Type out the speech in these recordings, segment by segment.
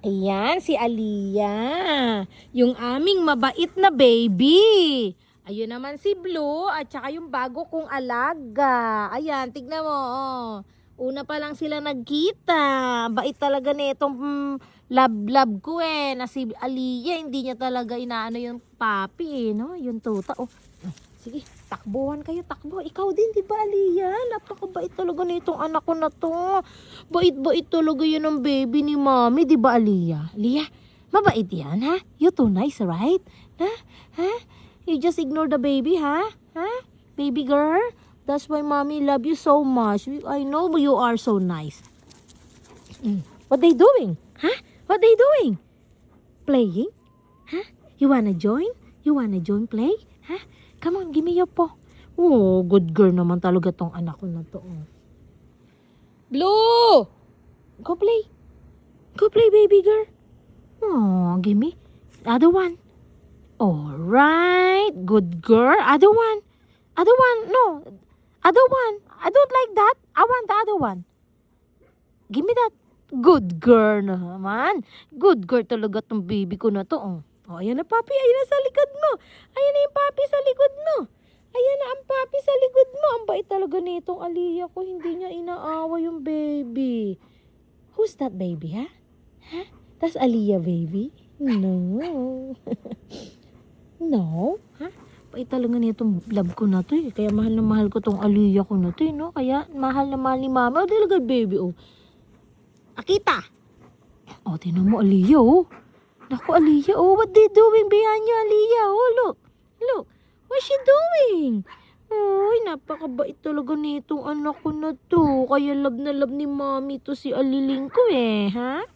Ayan, si Aliyah. Yung aming mabait na baby. Ayun naman si Blue at saka yung bago kong alaga. Ayan, tignan mo. Oh. Una pa lang sila nagkita. Bait talaga nitong love ko eh. Na si Aliyah, hindi niya talaga inaano yung papi eh. No? Yung tuta. Oh. Sige, takbuhan kayo, takbo. Ikaw din, di ba, Aliyah? Napakabait talaga nitong anak ko na to. Bait-bait talaga yun ang baby ni Mommy, di ba, Aliyah? Aliyah, mabait yan, ha? You too nice, right? Ha? Ha? You just ignore the baby, ha? Ha? Baby girl? That's why Mommy love you so much. I know you are so nice. What they doing? Huh? What they doing? Playing? Huh? You wanna join? You wanna join play? Huh? Come on, give me your paw. Oh, good girl naman talaga tong anak ko na to. Oh. Blue! Go play. Go play, baby girl. Oh, give me. Other one. Alright. Good girl. Other one. Other one. No. Other one. I don't like that. I want the other one. Give me that. Good girl naman. Good girl talaga tong baby ko na to. Oh. Oh, ayan na papi, ayan na sa likod mo. Ayan na yung papi sa likod mo. Ayan na ang papi sa likod mo. Ang bait talaga nitong Aliyah ko. Hindi niya inaawa yung baby. Who's that baby, ha? Ha? That's Aliyah baby? No. No? Ha? Bait talaga nitong love ko na to eh. Kaya mahal na mahal ko tong Aliyah ko na to eh, no? Kaya mahal na mahal ni mama. Oh, talaga baby, oh. Akita! Oh, tinan mo Aliyah, oh. Naku, Aliyah, oh, what they doing behind you, Aliyah? Oh, look, look, what's she doing? Uy, napakabait talaga nitong anak ko na to. Kaya love na love ni Mommy to si Aliling ko eh, ha?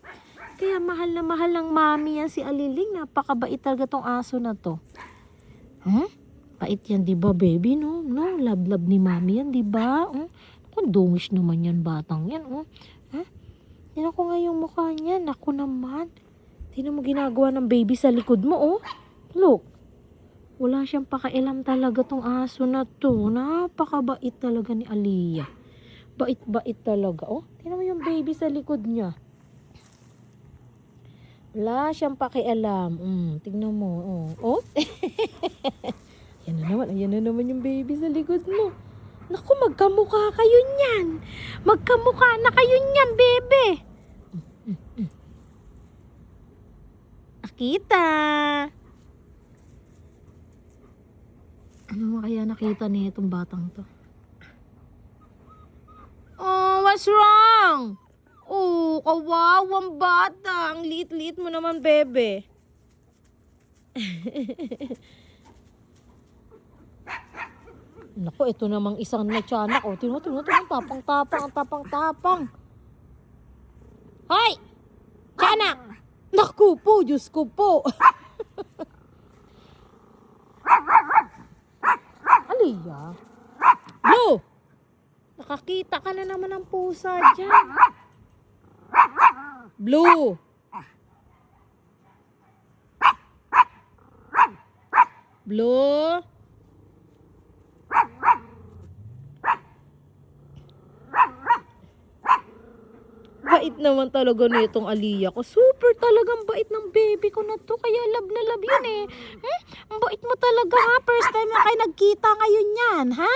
Kaya mahal na mahal ng Mommy yan si Aliling. Napakabait talaga tong aso na to. Huh? Bait yan, di ba, baby, no? No, love ni Mommy yan, di ba? Kung dungish naman yan, batang yan, oh. Ha? Tignan ko nga yung mukha niya. Naku naman. Tignan mo ginagawa ng baby sa likod mo, oh. Look. Wala siyang pakialam talaga tong aso na to. Napakabait talaga ni Aliyah. Bait-bait talaga, oh. Tignan mo yung baby sa likod niya. Wala siyang pakialam. Tignan mo, oh. Oh. Ayan na naman yung baby sa likod mo. Naku, magkamukha kayo niyan. Magkamukha na kayo niyan, bebe. Akita. Ano kaya nakita niya itong batang to? Oh, what's wrong? Oh, kawawang bata. Ang liit-liit mo naman, bebe. Naku, ito namang isang natyanak. Oh, tinutunan, tapang-tapang. Hoy! Tiyanak! Naku po, Diyos ko po. Aliyah? Blue! Nakakita ka na naman ng pusa dyan. Blue! Blue! Bait naman talaga nitong Aliyah ko. Super talagang bait ng baby ko na to. Kaya love na love yun eh. Ang bait mo talaga ha. First time na kayo nagkita ngayon yan, ha?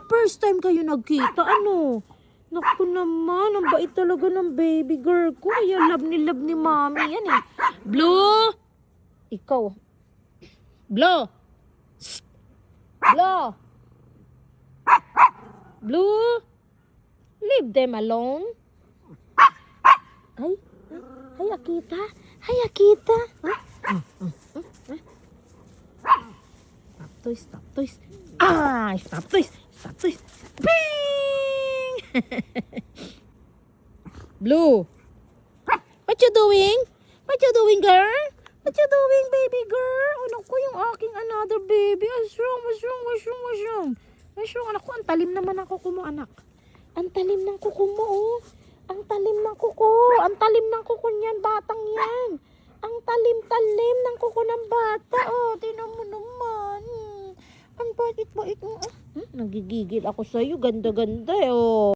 First time kayo nagkita, ano? Naku naman, ang bait talaga ng baby girl ko. Kaya love ni Mommy yan eh. Blue! Ikaw. Blue! Shh! Blue! Blue! Leave them alone. Ay, Akita. Ay, Akita. Stop toys. Stop toys. Bing! Blue. What you doing? What you doing, girl? What you doing, baby girl? Ano ko yung aking another baby? What's wrong? Anak ko, ang talim naman ang kuko mo, anak. Ang talim ng kuko mo, oh. Ang talim ng kuko niyan, batang yan. Ang talim ng kuko ng bata, oh. Tingnan mo naman. Ang bait mo. Nagigigil ako sa'yo. Ganda-ganda, oh.